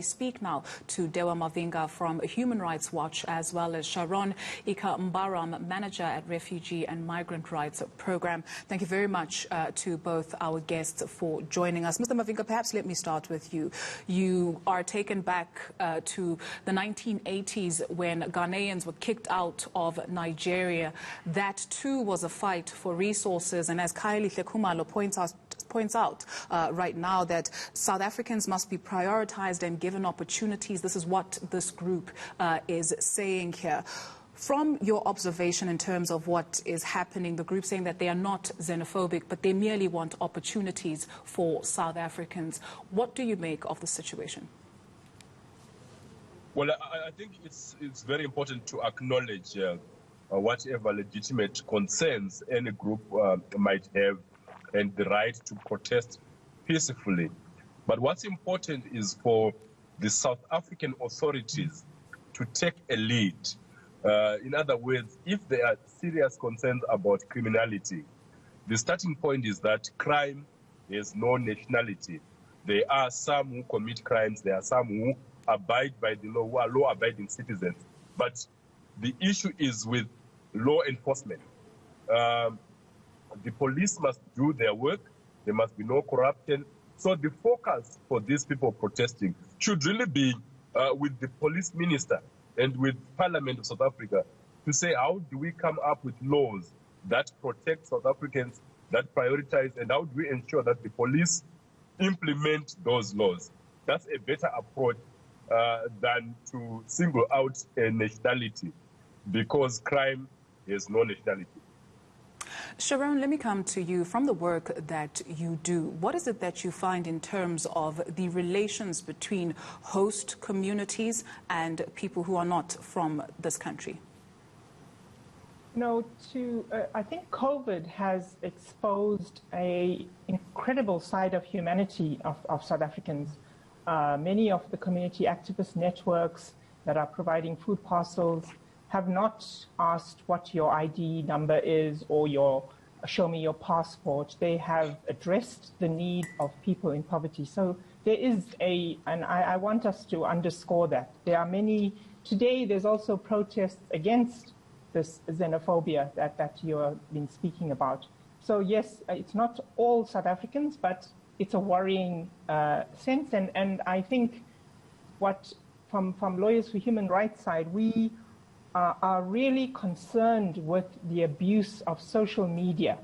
Speak now to Dewa Mavhinga from Human Rights Watch, as well as Sharon Ekambaram, manager at Refugee and Migrant Rights Program. Thank you very much to both our guests for joining us. Mr. Mavhinga, perhaps let me start with you. You are taken back to the 1980s when Ghanaians were kicked out of Nigeria. That too was a fight for resources, and as Kylie Sekumalo points out right now, that South Africans must be prioritized and given opportunities. This is what this group is saying here. From your observation in terms of what is happening, the group saying that they are not xenophobic, but they merely want opportunities for South Africans. What do you make of the situation? Well, I think it's very important to acknowledge whatever legitimate concerns any group might have and the right to protest peacefully. But what's important is for the South African authorities to take a lead. In other words, if there are serious concerns about criminality, the starting point is that crime has no nationality. There are some who commit crimes, there are some who abide by the law, who are law-abiding citizens. But the issue is with law enforcement. The police must do their work. There must be no corruption. So the focus for these people protesting should really be with the police minister and with Parliament of South Africa to say, how do we come up with laws that protect South Africans, that prioritize, and how do we ensure that the police implement those laws? That's a better approach than to single out a nationality, because crime has no nationality. Sharon, let me come to you. From the work that you do, what is it that you find in terms of the relations between host communities and people who are not from this country? No, I think COVID has exposed an incredible side of humanity of South Africans. Many of the community activist networks that are providing food parcels have not asked what your ID number is or show me your passport. They have addressed the need of people in poverty. So there is and I want us to underscore that. There are many, today there's also protests against this xenophobia that you have been speaking about. So yes, it's not all South Africans, but it's a worrying sense. And I think what, from Lawyers for Human Rights side, we are really concerned with the abuse of social media,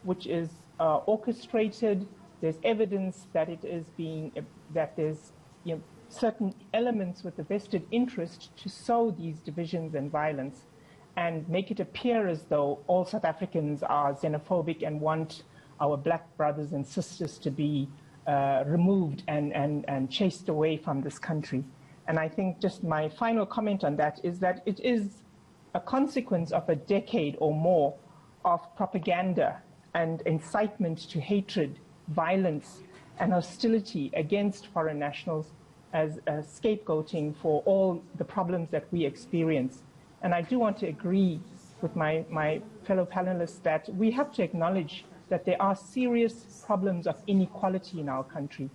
which is orchestrated. There's evidence that it is that there's certain elements with a vested interest to sow these divisions and violence and make it appear as though all South Africans are xenophobic and want our black brothers and sisters to be removed and chased away from this country. And I think just my final comment on that is that it is a consequence of a decade or more of propaganda and incitement to hatred, violence, and hostility against foreign nationals as scapegoating for all the problems that we experience. And I do want to agree with my fellow panelists that we have to acknowledge that there are serious problems of inequality in our country.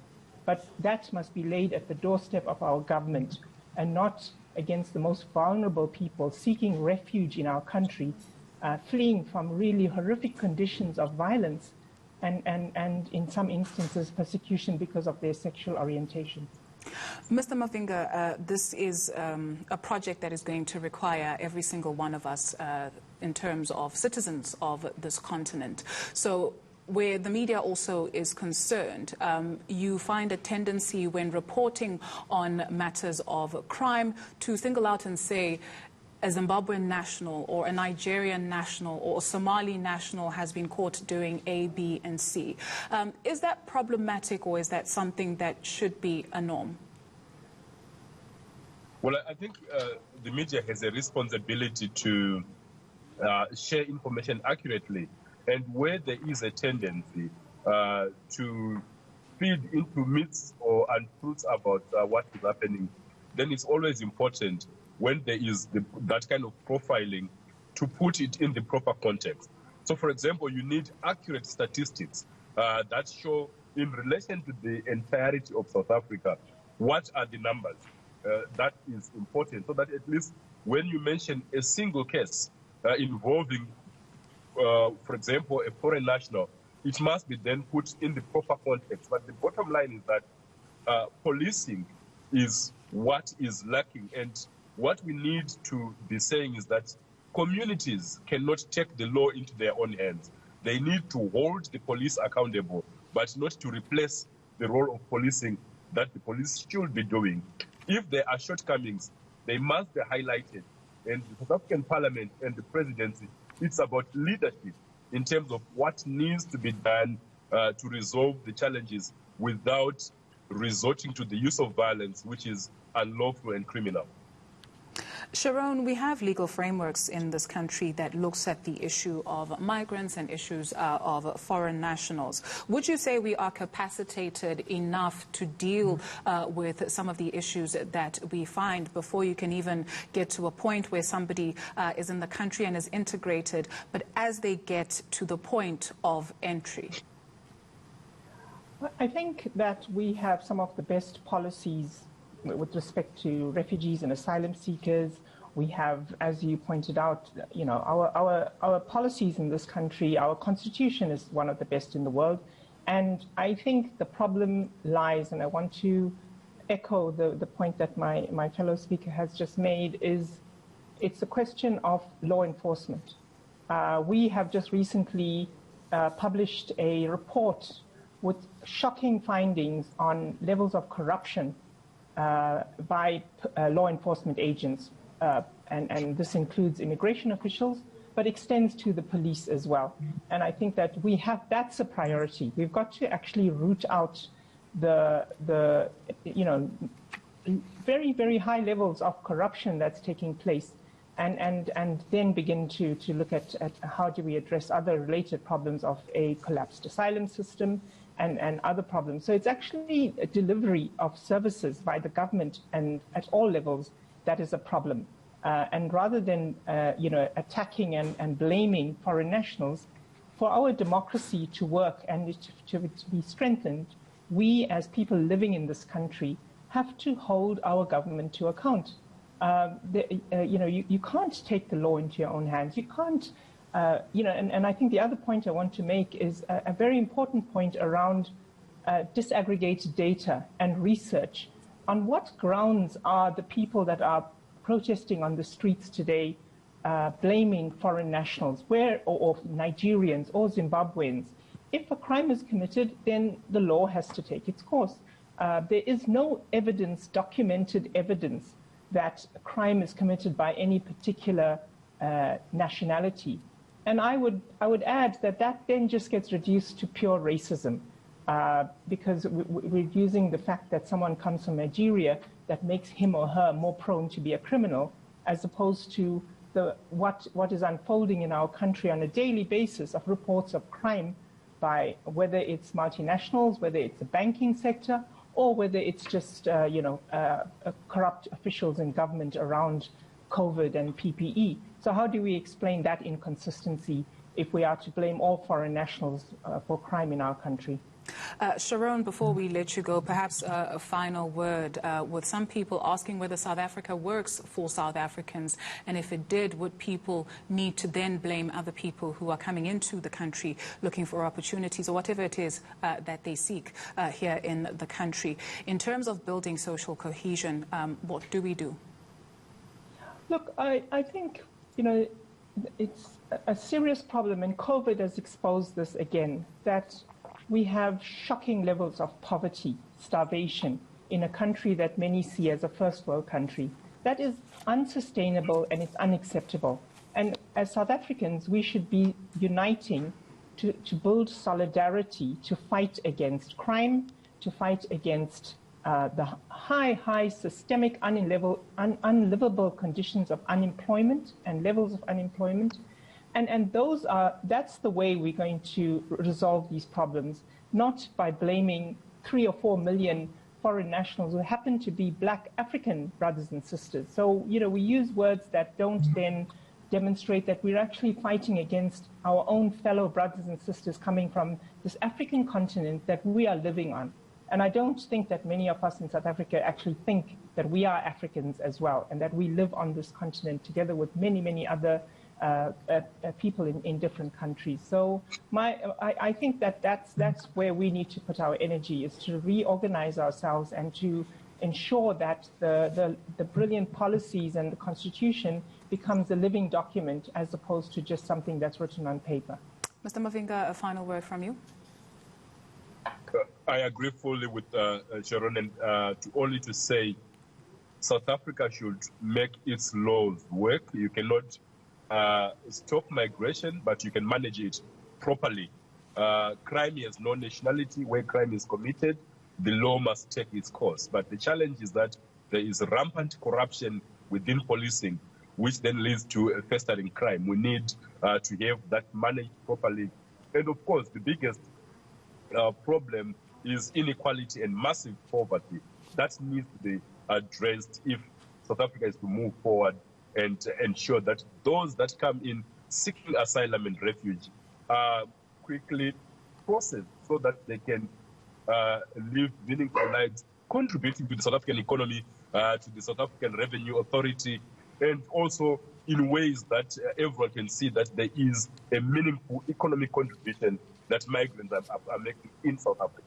But that must be laid at the doorstep of our government and not against the most vulnerable people seeking refuge in our country, fleeing from really horrific conditions of violence and in some instances persecution because of their sexual orientation. Mr. Mavhinga, this is a project that is going to require every single one of us in terms of citizens of this continent. So where the media also is concerned, you find a tendency when reporting on matters of crime to single out and say a Zimbabwean national or a Nigerian national or a Somali national has been caught doing A, B, and C. Is that problematic, or is that something that should be a norm? Well, I think the media has a responsibility to share information accurately. And where there is a tendency to feed into myths or untruths about what is happening, then it's always important when there is that kind of profiling to put it in the proper context. So, for example, you need accurate statistics that show in relation to the entirety of South Africa what are the numbers? That is important, so that at least when you mention a single case involving, for example, a foreign national, it must be then put in the proper context. But the bottom line is that policing is what is lacking. And what we need to be saying is that communities cannot take the law into their own hands. They need to hold the police accountable, but not to replace the role of policing that the police should be doing. If there are shortcomings, they must be highlighted. And the South African Parliament and the presidency, it's about leadership in terms of what needs to be done to resolve the challenges without resorting to the use of violence, which is unlawful and criminal. Sharon, we have legal frameworks in this country that looks at the issue of migrants and issues of foreign nationals. Would you say we are capacitated enough to deal with some of the issues that we find before you can even get to a point where somebody is in the country and is integrated, but as they get to the point of entry? I think that we have some of the best policies with respect to refugees and asylum seekers. We have, as you pointed out, our policies in this country, our constitution is one of the best in the world. And I think the problem lies, and I want to echo the point that my fellow speaker has just made, is it's a question of law enforcement. We have just recently published a report with shocking findings on levels of corruption by law enforcement agents, and this includes immigration officials, but extends to the police as well. And I think that that's a priority. We've got to actually root out the very, very high levels of corruption that's taking place, and then begin to look at how do we address other related problems of a collapsed asylum system, and other problems. So it's actually a delivery of services by the government and at all levels that is a problem. And rather than attacking and blaming foreign nationals, for our democracy to work and to be strengthened, we as people living in this country have to hold our government to account. You can't take the law into your own hands. You can't. And I think the other point I want to make is a very important point around disaggregated data and research. On what grounds are the people that are protesting on the streets today blaming foreign nationals, or Nigerians or Zimbabweans? If a crime is committed, then the law has to take its course. There is no evidence, documented evidence, that a crime is committed by any particular nationality. And I would add that then just gets reduced to pure racism, because we're using the fact that someone comes from Nigeria that makes him or her more prone to be a criminal, as opposed to what is unfolding in our country on a daily basis of reports of crime by whether it's multinationals, whether it's the banking sector, or whether it's just corrupt officials in government around COVID and PPE. So how do we explain that inconsistency if we are to blame all foreign nationals for crime in our country? Sharon, before we let you go, perhaps a final word, with some people asking whether South Africa works for South Africans, and if it did, would people need to then blame other people who are coming into the country looking for opportunities or whatever it is that they seek here in the country? In terms of building social cohesion, what do we do? Look, I think, it's a serious problem, and COVID has exposed this again, that we have shocking levels of poverty, starvation, in a country that many see as a first world country. That is unsustainable and it's unacceptable. And as South Africans, we should be uniting to build solidarity, to fight against crime, to fight against the high systemic unlivable conditions of unemployment and levels of unemployment. And that's the way we're going to resolve these problems, not by blaming 3 or 4 million foreign nationals who happen to be Black African brothers and sisters. So, we use words that don't then demonstrate that we're actually fighting against our own fellow brothers and sisters coming from this African continent that we are living on. And I don't think that many of us in South Africa actually think that we are Africans as well, and that we live on this continent together with many, many other people in different countries. So I think that that's where we need to put our energy, is to reorganize ourselves and to ensure that the brilliant policies and the Constitution becomes a living document as opposed to just something that's written on paper. Mr. Mavhinga, a final word from you. I agree fully with Sharon, and only to say South Africa should make its laws work. You cannot stop migration, but you can manage it properly. Crime has no nationality. Where crime is committed, the law must take its course. But the challenge is that there is rampant corruption within policing, which then leads to festering crime. We need to have that managed properly. And of course, the biggest problem is inequality and massive poverty. That needs to be addressed if South Africa is to move forward and ensure that those that come in seeking asylum and refuge are quickly processed so that they can live meaningful lives, contributing to the South African economy, to the South African Revenue Authority, and also in ways that everyone can see that there is a meaningful economic contribution that migrants are making in South Africa.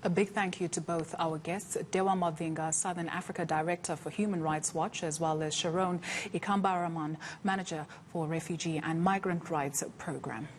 A big thank you to both our guests, Dewa Mavhinga, Southern Africa Director for Human Rights Watch, as well as Sharon Ekambaram, Manager for Refugee and Migrant Rights Program.